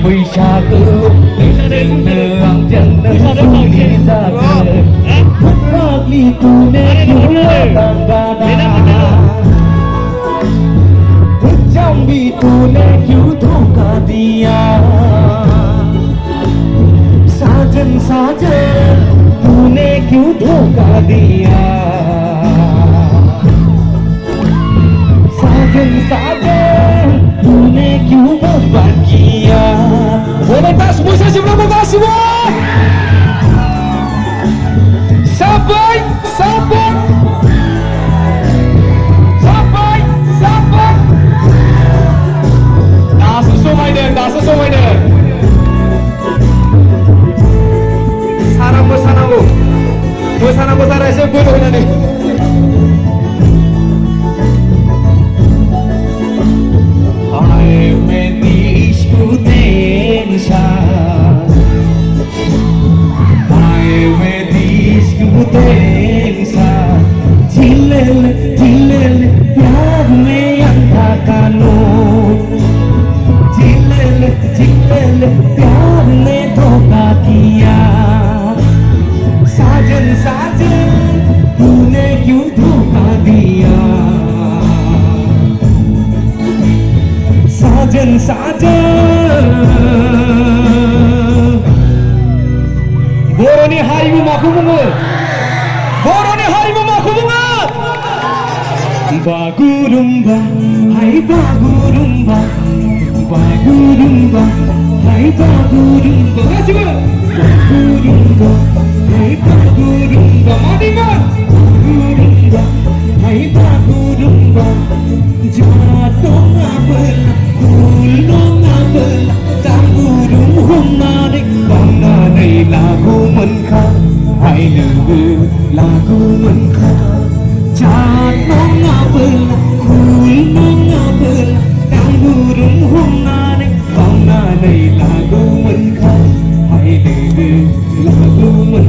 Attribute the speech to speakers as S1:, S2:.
S1: बैसागो नों आंजों नोंनि जागोन फाग्लि तूने क्यों तंगाना जम्बी तूने क्यों धोखा दिया साजन साजन तूने क्यों धोखा दिया साजन साजन तूने क्यों बर्बाद किया boleh tak semua saya sebelum buka semua sampai sampai sampai sampai dah sesuai dah sarang bersana saya sebelum nanti प्यार में अंधा कानून जिले प्यार ने धोखा किया साजन साजन तूने क्यों धोखा दिया साजन साजन बर'नि हारिमु माखौ बुङो बर'नि हारिमु माखौ बुङो बागुरुम्बा हाय बागुरुम्बा बागुरुम्बा हाय बागुरुम्बा गासिबो बागुरुम्बा हाय बागुरुम्बा मादिमा बागुरुम्बा हाय Bagurumba jatuh ngabel kulno ngabel tam burung humnarik panganai lagu menkha hai legu lagu menkha jatuh ngabel kulno ngabel tam burung humnarik panganai lagu menkha hai legu lagu menkha